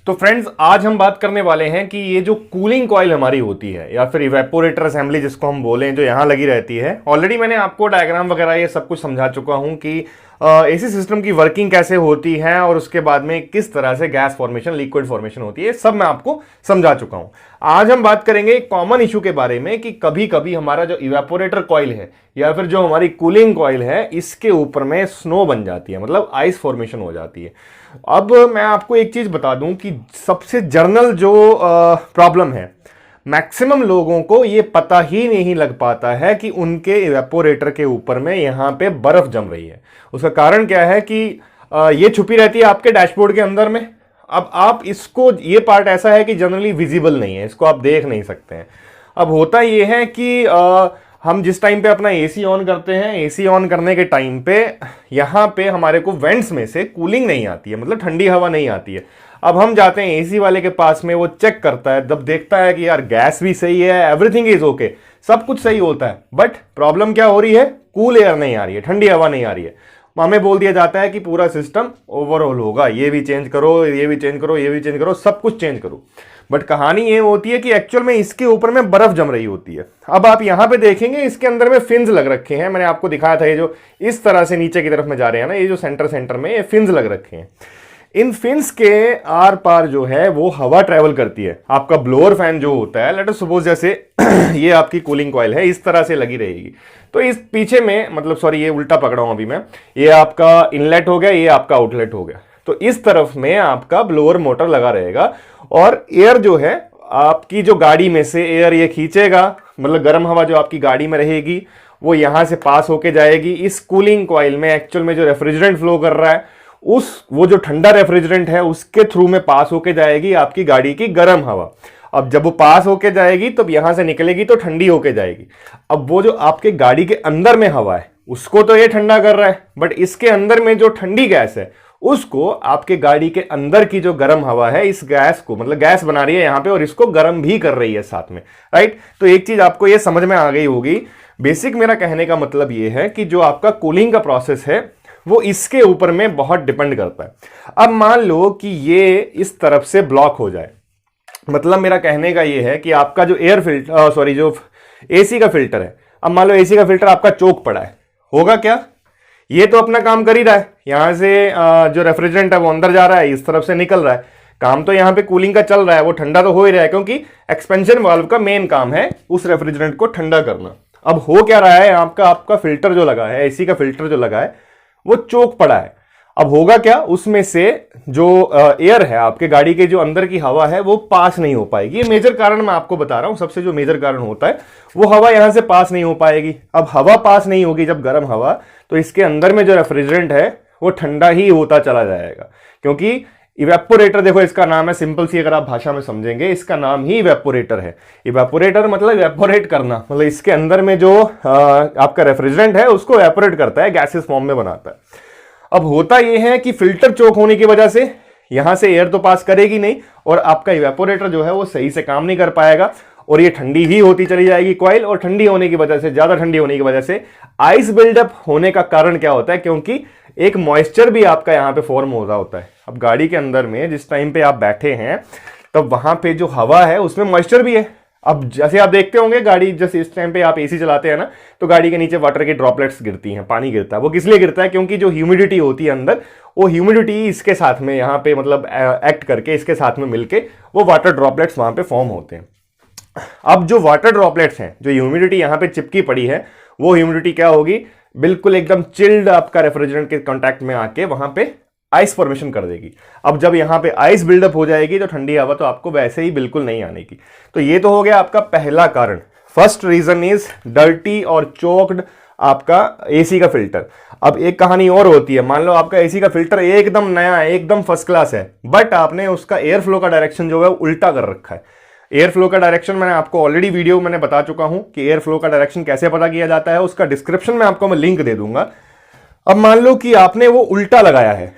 तो फ्रेंड्स, आज हम बात करने वाले हैं कि ये जो कूलिंग कॉइल हमारी होती है या फिर इवेपोरेटर असेंबली जिसको हम बोलें, जो यहाँ लगी रहती है। ऑलरेडी मैंने आपको डायग्राम वगैरह ये सब कुछ समझा चुका हूँ कि एसी सिस्टम की वर्किंग कैसे होती है और उसके बाद में किस तरह से गैस फॉर्मेशन, लिक्विड फॉर्मेशन होती है, सब मैं आपको समझा चुका हूँ। आज हम बात करेंगे एक कॉमन इशू के बारे में कि कभी कभी हमारा जो इवेपोरेटर कॉइल है या फिर जो हमारी कूलिंग कॉइल है, इसके ऊपर में स्नो बन जाती है, मतलब आइस फॉर्मेशन हो जाती है। अब मैं आपको एक चीज बता दूं कि सबसे जर्नल जो प्रॉब्लम है, मैक्सिमम लोगों को ये पता ही नहीं लग पाता है कि उनके इवेपोरेटर के ऊपर में यहां पे बर्फ जम रही है। उसका कारण क्या है कि ये छुपी रहती है आपके डैशबोर्ड के अंदर में। अब आप इसको, ये पार्ट ऐसा है कि जनरली विजिबल नहीं है, इसको आप देख नहीं सकते हैं। अब होता ये है कि हम जिस टाइम पे अपना एसी ऑन करते हैं, एसी ऑन करने के टाइम पे यहाँ पे हमारे को वेंट्स में से कूलिंग नहीं आती है, मतलब ठंडी हवा नहीं आती है। अब हम जाते हैं एसी वाले के पास में, वो चेक करता है, जब देखता है कि यार गैस भी सही है, एवरीथिंग इज ओके, सब कुछ सही होता है, बट प्रॉब्लम क्या हो रही है, कूल एयर नहीं आ रही है, ठंडी हवा नहीं आ रही है। हमें बोल दिया जाता है कि पूरा सिस्टम ओवरऑल होगा, ये भी चेंज करो, ये भी चेंज करो, ये भी चेंज करो, सब कुछ चेंज करो। बट कहानी ये होती है कि एक्चुअल में इसके ऊपर में बर्फ जम रही होती है। अब आप यहां पे देखेंगे, इसके अंदर में फिन्स लग रखे हैं। मैंने आपको दिखाया था, ये जो इस तरह से नीचे की तरफ में जा रहे हैं ना, ये जो सेंटर में ये फिन्स लग रखे हैं। इन फिन्स के आर पार जो है वो हवा ट्रेवल करती है। आपका ब्लोअर फैन जो होता है, लेट अस सपोज जैसे ये आपकी कूलिंग कॉइल है, इस तरह से लगी रहेगी। तो इस पीछे में, मतलब सॉरी, ये उल्टा पकड़ा हूं अभी मैं, ये आपका इनलेट हो गया, ये आपका आउटलेट हो गया। तो इस तरफ में आपका ब्लोअर मोटर लगा रहेगा और एयर जो है आपकी, जो गाड़ी में से एयर ये खींचेगा, मतलब गर्म हवा जो आपकी गाड़ी में रहेगी वो यहां से पास होके जाएगी इस कूलिंग कॉइल में। एक्चुअल में जो रेफ्रिजरेंट फ्लो कर रहा है, वो जो ठंडा रेफ्रिजरेंट है उसके थ्रू में पास होके जाएगी आपकी गाड़ी की गर्म हवा। अब जब वो पास होके जाएगी तब यहां से निकलेगी तो ठंडी होके जाएगी। अब वो जो आपके गाड़ी के अंदर में हवा है उसको तो ये ठंडा कर रहा है, बट इसके अंदर में जो ठंडी गैस है उसको आपके गाड़ी के अंदर की जो गर्म हवा है, इस गैस को, मतलब गैस बना रही है यहां पे और इसको गर्म भी कर रही है साथ में, राइट। तो एक चीज आपको ये समझ में आ गई होगी। बेसिक मेरा कहने का मतलब ये है कि जो आपका कूलिंग का प्रोसेस है वो इसके ऊपर में बहुत डिपेंड करता है। अब मान लो कि ये इस तरफ से ब्लॉक हो जाए, मतलब मेरा कहने का ये है कि आपका जो एयर फिल्टर, सॉरी, जो एसी का फिल्टर है, अब मान लो एसी का फिल्टर आपका चोक पड़ा है, होगा क्या, ये तो अपना काम कर ही रहा है, यहां से जो रेफ्रिजरेंट है वो अंदर जा रहा है, इस तरफ से निकल रहा है, काम तो यहां पे कूलिंग का चल रहा है, वो ठंडा तो हो ही रहा है, क्योंकि एक्सपेंशन वाल्व का मेन काम है उस रेफ्रिजरेंट को ठंडा करना। अब हो क्या रहा है, आपका फिल्टर जो लगा है, एसी का फिल्टर जो लगा है वो चोक पड़ा है। अब होगा क्या, उसमें से जो एयर है आपके गाड़ी के जो अंदर की हवा है वो पास नहीं हो पाएगी। ये मेजर कारण मैं आपको बता रहा हूं, सबसे जो मेजर कारण होता है वो हवा यहां से पास नहीं हो पाएगी। अब हवा पास नहीं होगी जब गर्म हवा, तो इसके अंदर में जो रेफ्रिजरेंट है वो ठंडा ही होता चला जाएगा, क्योंकि इवेपोरेटर, देखो इसका नाम है, सिंपल सी अगर आप भाषा में समझेंगे, इसका नाम ही इवेपोरेटर है। इवेपोरेटर मतलब इवेपोरेट करना, मतलब इसके अंदर में जो आपका रेफ्रिजरेंट है उसको इवेपोरेट करता है, गैसेस फॉर्म में बनाता है। अब होता यह है कि फिल्टर चोक होने की वजह से यहां से एयर तो पास करेगी नहीं और आपका इवेपोरेटर जो है वो सही से काम नहीं कर पाएगा और ये ठंडी ही होती चली जाएगी कॉइल। और ठंडी होने की वजह से, ज्यादा ठंडी होने की वजह से आइस बिल्डअप होने का कारण क्या होता है, क्योंकि एक मॉइस्चर भी आपका यहां पे फॉर्म हो रहा होता है। अब गाड़ी के अंदर में जिस टाइम पे आप बैठे हैं तब वहां पे जो हवा है उसमें मॉइस्चर भी है। अब जैसे आप देखते होंगे गाड़ी, जैसे इस टाइम पे आप एसी चलाते हैं ना, तो गाड़ी के नीचे वाटर की ड्रॉपलेट्स गिरती हैं, पानी गिरता है। वो किस लिए गिरता है, क्योंकि जो ह्यूमिडिटी होती है अंदर, वो ह्यूमिडिटी इसके साथ में यहाँ पे, मतलब एक्ट करके इसके साथ में मिलके वो वाटर ड्रॉपलेट्स वहां पे फॉर्म होते हैं। अब जो वाटर ड्रॉपलेट्स हैं, जो ह्यूमिडिटी यहाँ पे चिपकी पड़ी है, वो ह्यूमिडिटी क्या होगी, बिल्कुल एकदम चिल्ड आपका रेफ्रिजरेंट के कांटेक्ट में आके वहां पे आइस फॉर्मेशन कर देगी। अब जब यहां पे आइस बिल्डअप हो जाएगी तो ठंडी हवा तो आपको वैसे ही बिल्कुल नहीं आने की। तो ये तो हो गया आपका पहला कारण। फर्स्ट रीजन इज डर्टी और चोक्ड आपका एसी का फिल्टर। अब एक कहानी और होती है, मान लो आपका एसी का फिल्टर एकदम नया है, एकदम फर्स्ट क्लास है, बट आपने उसका एयर फ्लो का डायरेक्शन जो है उल्टा कर रखा है। एयर फ्लो का डायरेक्शन मैंने आपको ऑलरेडी वीडियो मैंने बता चुका हूं कि एयर फ्लो का डायरेक्शन कैसे पता किया जाता है, उसका डिस्क्रिप्शन में आपको मैं लिंक दे दूंगा। अब मान लो कि आपने वो उल्टा लगाया है,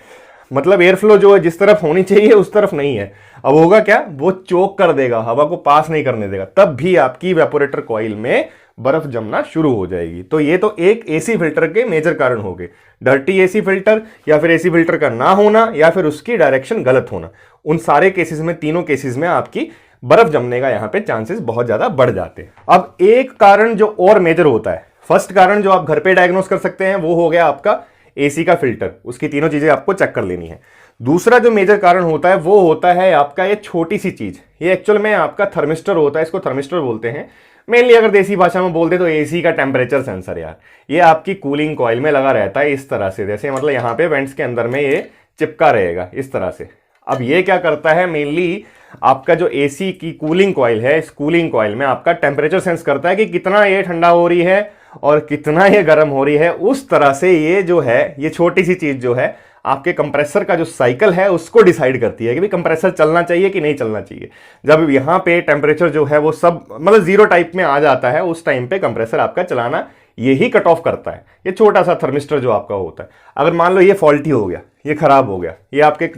मतलब एयर फ्लो जो है जिस तरफ होनी चाहिए उस तरफ नहीं है। अब होगा क्या, वो चोक कर देगा, हवा को पास नहीं करने देगा, तब भी आपकी इवेपोरेटर कॉइल में बर्फ जमना शुरू हो जाएगी। तो ये तो एक एसी फिल्टर के मेजर कारण हो गए, डर्टी एसी फिल्टर, या फिर एसी फिल्टर का ना होना, या फिर उसकी डायरेक्शन गलत होना। उन सारे केसेस में, तीनों केसेस में आपकी बर्फ जमने का यहां पे चांसेस बहुत ज्यादा बढ़ जाते हैं। अब एक कारण जो और मेजर होता है, फर्स्ट कारण जो आप घर पे डायग्नोस कर सकते हैं वो हो गया आपका एसी का फिल्टर, उसकी तीनों चीजें आपको चेक कर लेनी है। दूसरा जो मेजर कारण होता है वो होता है आपका ये छोटी सी चीज, ये एक्चुअल में आपका थर्मिस्टर होता है, इसको थर्मिस्टर बोलते हैं मेनली, अगर देसी भाषा में बोलते तो एसी का टेम्परेचर सेंसर यार। ये आपकी कूलिंग कॉइल में लगा रहता है इस तरह से, जैसे मतलब यहाँ पे वेंट्स के अंदर में ये चिपका रहेगा इस तरह से। अब ये क्या करता है, मेनली आपका जो एसी की कूलिंग कॉइल है, इस कूलिंग कॉइल में आपका टेम्परेचर सेंस करता है कि कितना ये ठंडा हो रही है और कितना ये गर्म हो रही है। उस तरह से ये जो है, ये छोटी सी चीज जो है आपके कंप्रेसर का जो साइकिल है उसको डिसाइड करती है कि भाई कंप्रेसर चलना चाहिए कि नहीं चलना चाहिए। जब यहाँ पे टेम्परेचर जो है वो सब मतलब जीरो टाइप में आ जाता है, उस टाइम पे कंप्रेसर आपका चलाना यही कट ऑफ करता है। ये छोटा सा थर्मिस्टर जो आपका होता है, अगर मान लो ये फॉल्टी हो गया, ये खराब हो गया, ये आपके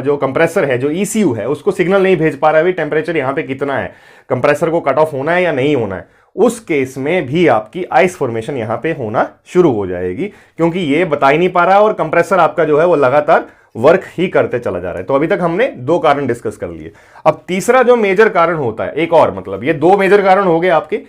जो कंप्रेसर है, जो ईसीयू है, उसको सिग्नल नहीं भेज पा रहा है भाई टेम्परेचर यहाँ पे कितना है, कंप्रेसर को कट ऑफ होना है या नहीं होना है, उस केस में भी आपकी आइस फॉर्मेशन यहां पे होना शुरू हो जाएगी, क्योंकि ये बता ही नहीं पा रहा है और कंप्रेसर आपका जो है वो लगातार वर्क ही करते चला जा रहा है। तो अभी तक हमने दो कारण डिस्कस कर लिए। अब तीसरा जो मेजर कारण होता है, एक और, मतलब ये दो मेजर कारण हो गए आपके।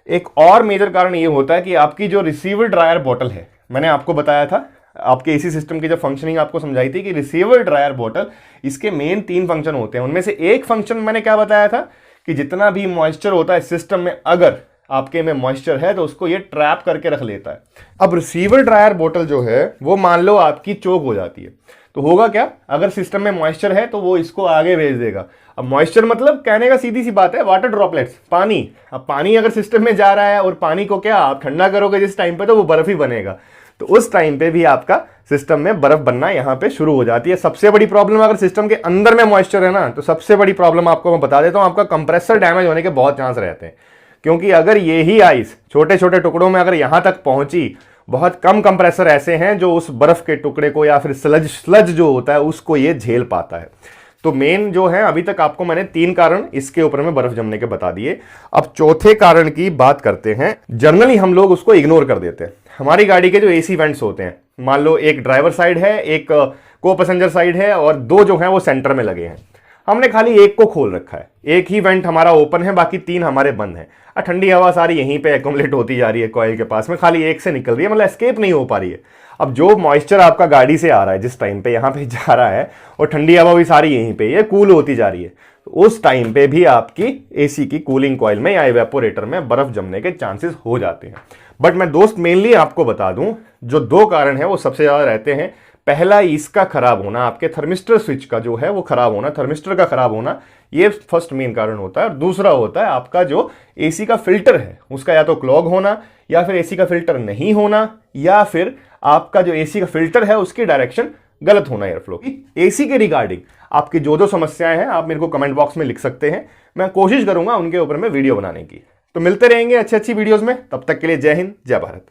एक और मेजर कारण ये होता है कि आपकी जो रिसीवर ड्रायर बॉटल है, मैंने आपको बताया था आपके एसी सिस्टम की जब फंक्शनिंग आपको समझाई थी कि रिसीवर ड्रायर बॉटल, इसके मेन 3 फंक्शन होते हैं। उनमें से एक फंक्शन मैंने क्या बताया था कि जितना भी मॉइस्चर होता है सिस्टम में, अगर आपके में मॉइस्चर है तो उसको ये ट्रैप करके रख लेता है। अब रिसीवर ड्रायर बोतल जो है वो मान लो आपकी चोक हो जाती है, तो होगा क्या, अगर सिस्टम में मॉइस्चर है तो वो इसको आगे भेज देगा। अब मॉइस्चर मतलब कहने का सीधी सी बात है वाटर ड्रॉपलेट्स, पानी। अब पानी अगर सिस्टम में जा रहा है और पानी को क्या आप ठंडा करोगे जिस टाइम पे, तो वो बर्फ ही बनेगा। तो उस टाइम पे भी आपका सिस्टम में बर्फ बनना यहां पे शुरू हो जाती है। सबसे बड़ी प्रॉब्लम, अगर सिस्टम के अंदर में मॉइस्चर है ना, तो सबसे बड़ी प्रॉब्लम आपको मैं बता देता हूं, आपका कंप्रेसर डैमेज होने के बहुत चांस रहते हैं। क्योंकि अगर ये ही आइस छोटे छोटे टुकड़ों में अगर यहां तक पहुंची, बहुत कम कंप्रेसर ऐसे हैं जो उस बर्फ के टुकड़े को या फिर स्लज जो होता है उसको ये झेल पाता है। तो मेन जो है, अभी तक आपको मैंने 3 कारण इसके ऊपर में बर्फ जमने के बता दिए। अब चौथे कारण की बात करते हैं। जनरली हम लोग उसको इग्नोर कर देते हैं। हमारी गाड़ी के जो एसी वेंट्स होते हैं, मान लो एक ड्राइवर साइड है, एक को पैसेंजर साइड है, और 2 जो हैं वो सेंटर में लगे हैं। हमने खाली एक को खोल रखा है, एक ही वेंट हमारा ओपन है, बाकी 3 हमारे बंद है। ठंडी हवा सारी यहीं पे एक्युमुलेट होती जा रही है कॉइल के पास में, खाली एक से निकल रही है, मतलब एस्केप नहीं हो पा रही है। अब जो मॉइस्चर आपका गाड़ी से आ रहा है जिस टाइम पे यहाँ पे जा रहा है, और ठंडी हवा भी सारी यहीं पे, ये कूल होती जा रही है, तो उस टाइम पे भी आपकी एसी की कूलिंग कॉइल में या इवेपोरेटर में बर्फ जमने के चांसेस हो जाते हैं। बट मैं दोस्त मेनली आपको बता दूं, जो 2 कारण है वो सबसे ज्यादा रहते हैं। पहला, इसका खराब होना, आपके थर्मिस्टर स्विच का जो है वो खराब होना, थर्मिस्टर का खराब होना, ये फर्स्ट मेन कारण होता है। और दूसरा होता है आपका जो एसी का फिल्टर है उसका या तो क्लॉग होना, या फिर एसी का फिल्टर नहीं होना, या फिर आपका जो एसी का फिल्टर है उसकी डायरेक्शन गलत होना एयर फ्लो की। एसी के रिगार्डिंग आपकी जो समस्याएं हैं आप मेरे को कमेंट बॉक्स में लिख सकते हैं, मैं कोशिश करूंगा उनके ऊपर में वीडियो बनाने की। तो मिलते रहेंगे अच्छी अच्छी वीडियोस में, तब तक के लिए जय हिंद, जय भारत।